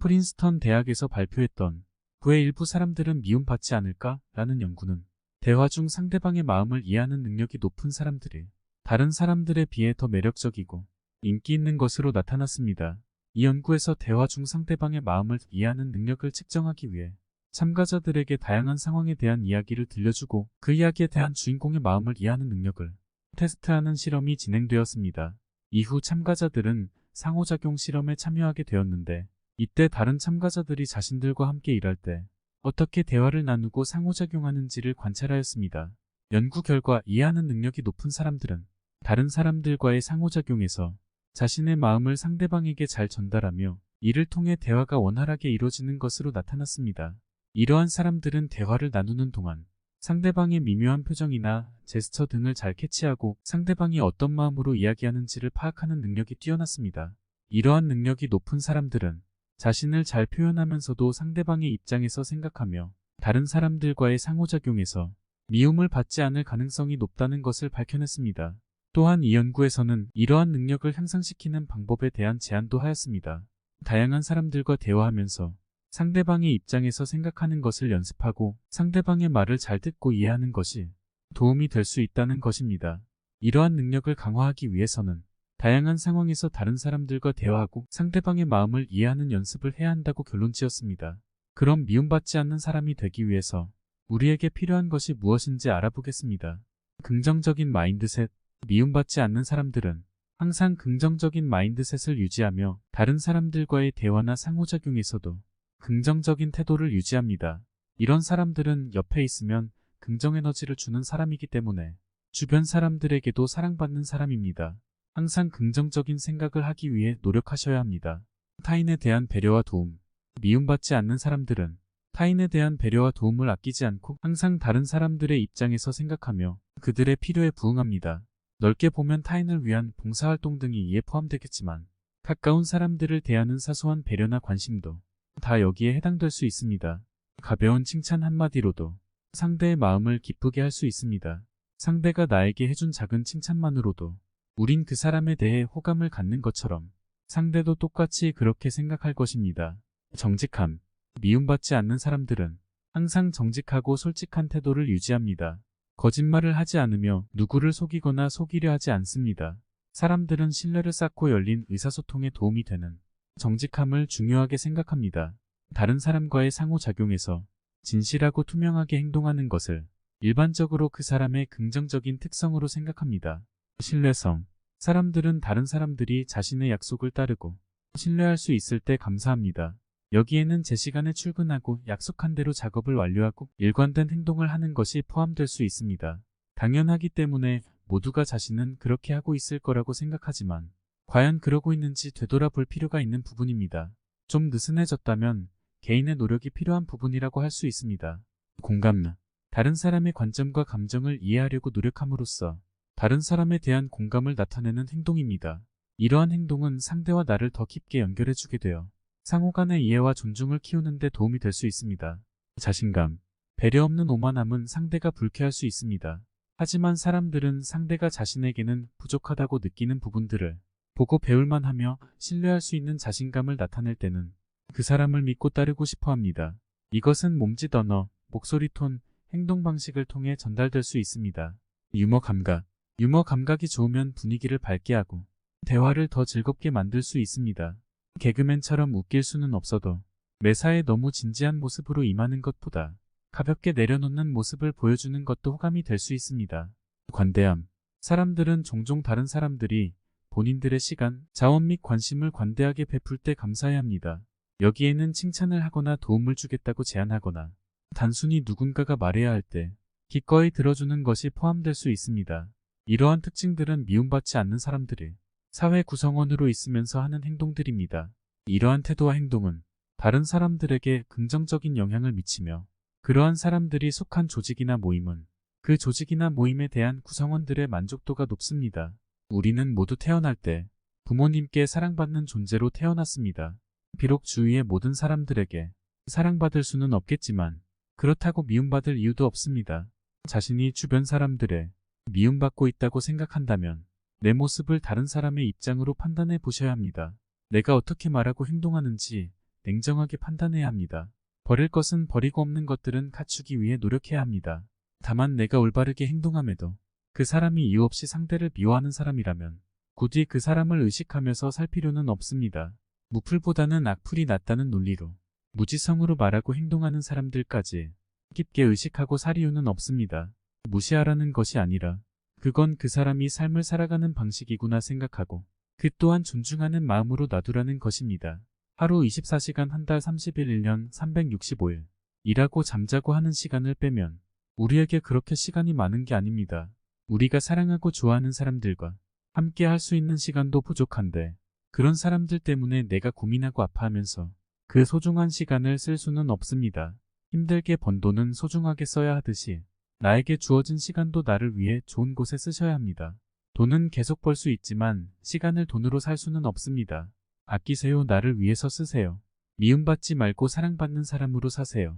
프린스턴 대학에서 발표했던 왜 일부 사람들은 미움받지 않을까? 라는 연구는 대화 중 상대방의 마음을 이해하는 능력이 높은 사람들이 다른 사람들에 비해 더 매력적이고 인기 있는 것으로 나타났습니다. 이 연구에서 대화 중 상대방의 마음을 이해하는 능력을 측정하기 위해 참가자들에게 다양한 상황에 대한 이야기를 들려주고 그 이야기에 대한 주인공의 마음을 이해하는 능력을 테스트하는 실험이 진행되었습니다. 이후 참가자들은 상호작용 실험에 참여하게 되었는데 이때 다른 참가자들이 자신들과 함께 일할 때 어떻게 대화를 나누고 상호작용하는지를 관찰하였습니다. 연구 결과 이해하는 능력이 높은 사람들은 다른 사람들과의 상호작용에서 자신의 마음을 상대방에게 잘 전달하며 이를 통해 대화가 원활하게 이루어지는 것으로 나타났습니다. 이러한 사람들은 대화를 나누는 동안 상대방의 미묘한 표정이나 제스처 등을 잘 캐치하고 상대방이 어떤 마음으로 이야기하는지를 파악하는 능력이 뛰어났습니다. 이러한 능력이 높은 사람들은 자신을 잘 표현하면서도 상대방의 입장에서 생각하며 다른 사람들과의 상호작용에서 미움을 받지 않을 가능성이 높다는 것을 밝혀냈습니다. 또한 이 연구에서는 이러한 능력을 향상시키는 방법에 대한 제안도 하였습니다. 다양한 사람들과 대화하면서 상대방의 입장에서 생각하는 것을 연습하고 상대방의 말을 잘 듣고 이해하는 것이 도움이 될 수 있다는 것입니다. 이러한 능력을 강화하기 위해서는 다양한 상황에서 다른 사람들과 대화하고 상대방의 마음을 이해하는 연습을 해야 한다고 결론지었습니다. 그럼 미움받지 않는 사람이 되기 위해서 우리에게 필요한 것이 무엇인지 알아보겠습니다. 긍정적인 마인드셋. 미움받지 않는 사람들은 항상 긍정적인 마인드셋을 유지하며 다른 사람들과의 대화나 상호작용에서도 긍정적인 태도를 유지합니다. 이런 사람들은 옆에 있으면 긍정에너지를 주는 사람이기 때문에 주변 사람들에게도 사랑받는 사람입니다. 항상 긍정적인 생각을 하기 위해 노력하셔야 합니다. 타인에 대한 배려와 도움. 미움받지 않는 사람들은 타인에 대한 배려와 도움을 아끼지 않고 항상 다른 사람들의 입장에서 생각하며 그들의 필요에 부응합니다. 넓게 보면 타인을 위한 봉사활동 등이 이에 포함되겠지만 가까운 사람들을 대하는 사소한 배려나 관심도 다 여기에 해당될 수 있습니다. 가벼운 칭찬 한마디로도 상대의 마음을 기쁘게 할 수 있습니다. 상대가 나에게 해준 작은 칭찬만으로도 우린 그 사람에 대해 호감을 갖는 것처럼 상대도 똑같이 그렇게 생각할 것입니다. 정직함. 미움받지 않는 사람들은 항상 정직하고 솔직한 태도를 유지합니다. 거짓말을 하지 않으며 누구를 속이거나 속이려 하지 않습니다. 사람들은 신뢰를 쌓고 열린 의사소통에 도움이 되는 정직함을 중요하게 생각합니다. 다른 사람과의 상호작용에서 진실하고 투명하게 행동하는 것을 일반적으로 그 사람의 긍정적인 특성으로 생각합니다. 신뢰성. 사람들은 다른 사람들이 자신의 약속을 따르고 신뢰할 수 있을 때 감사합니다. 여기에는 제 시간에 출근하고 약속한 대로 작업을 완료하고 일관된 행동을 하는 것이 포함될 수 있습니다. 당연하기 때문에 모두가 자신은 그렇게 하고 있을 거라고 생각하지만 과연 그러고 있는지 되돌아볼 필요가 있는 부분입니다. 좀 느슨해졌다면 개인의 노력이 필요한 부분이라고 할 수 있습니다. 공감. 다른 사람의 관점과 감정을 이해하려고 노력함으로써 다른 사람에 대한 공감을 나타내는 행동입니다. 이러한 행동은 상대와 나를 더 깊게 연결해주게 되어 상호 간의 이해와 존중을 키우는 데 도움이 될 수 있습니다. 자신감. 배려 없는 오만함은 상대가 불쾌할 수 있습니다. 하지만 사람들은 상대가 자신에게는 부족하다고 느끼는 부분들을 보고 배울만 하며 신뢰할 수 있는 자신감을 나타낼 때는 그 사람을 믿고 따르고 싶어 합니다. 이것은 몸짓 언어, 목소리 톤, 행동 방식을 통해 전달될 수 있습니다. 유머 감각. 유머 감각이 좋으면 분위기를 밝게 하고 대화를 더 즐겁게 만들 수 있습니다. 개그맨처럼 웃길 수는 없어도 매사에 너무 진지한 모습으로 임하는 것보다 가볍게 내려놓는 모습을 보여주는 것도 호감이 될 수 있습니다. 관대함. 사람들은 종종 다른 사람들이 본인들의 시간, 자원 및 관심을 관대하게 베풀 때 감사해야 합니다. 여기에는 칭찬을 하거나 도움을 주겠다고 제안하거나 단순히 누군가가 말해야 할 때 기꺼이 들어주는 것이 포함될 수 있습니다. 이러한 특징들은 미움받지 않는 사람들이 사회 구성원으로 있으면서 하는 행동들입니다. 이러한 태도와 행동은 다른 사람들에게 긍정적인 영향을 미치며 그러한 사람들이 속한 조직이나 모임은 그 조직이나 모임에 대한 구성원들의 만족도가 높습니다. 우리는 모두 태어날 때 부모님께 사랑받는 존재로 태어났습니다. 비록 주위의 모든 사람들에게 사랑받을 수는 없겠지만 그렇다고 미움받을 이유도 없습니다. 자신이 주변 사람들의 미움받고 있다고 생각한다면 내 모습을 다른 사람의 입장으로 판단해 보셔야 합니다. 내가 어떻게 말하고 행동하는지 냉정하게 판단해야 합니다. 버릴 것은 버리고 없는 것들은 갖추기 위해 노력해야 합니다. 다만 내가 올바르게 행동함에도 그 사람이 이유 없이 상대를 미워하는 사람이라면 굳이 그 사람을 의식하면서 살 필요는 없습니다. 무풀보다는 악풀이 낫다는 논리로 무지성으로 말하고 행동하는 사람들까지 깊게 의식하고 살 이유는 없습니다. 무시하라는 것이 아니라 그건 그 사람이 삶을 살아가는 방식이구나 생각하고 그 또한 존중하는 마음으로 놔두라는 것입니다. 하루 24시간 한 달 30일 1년 365일 일하고 잠자고 하는 시간을 빼면 우리에게 그렇게 시간이 많은 게 아닙니다. 우리가 사랑하고 좋아하는 사람들과 함께 할 수 있는 시간도 부족한데 그런 사람들 때문에 내가 고민하고 아파하면서 그 소중한 시간을 쓸 수는 없습니다. 힘들게 번 돈은 소중하게 써야 하듯이 나에게 주어진 시간도 나를 위해 좋은 곳에 쓰셔야 합니다. 돈은 계속 벌 수 있지만 시간을 돈으로 살 수는 없습니다. 아끼세요. 나를 위해서 쓰세요. 미움받지 말고 사랑받는 사람으로 사세요.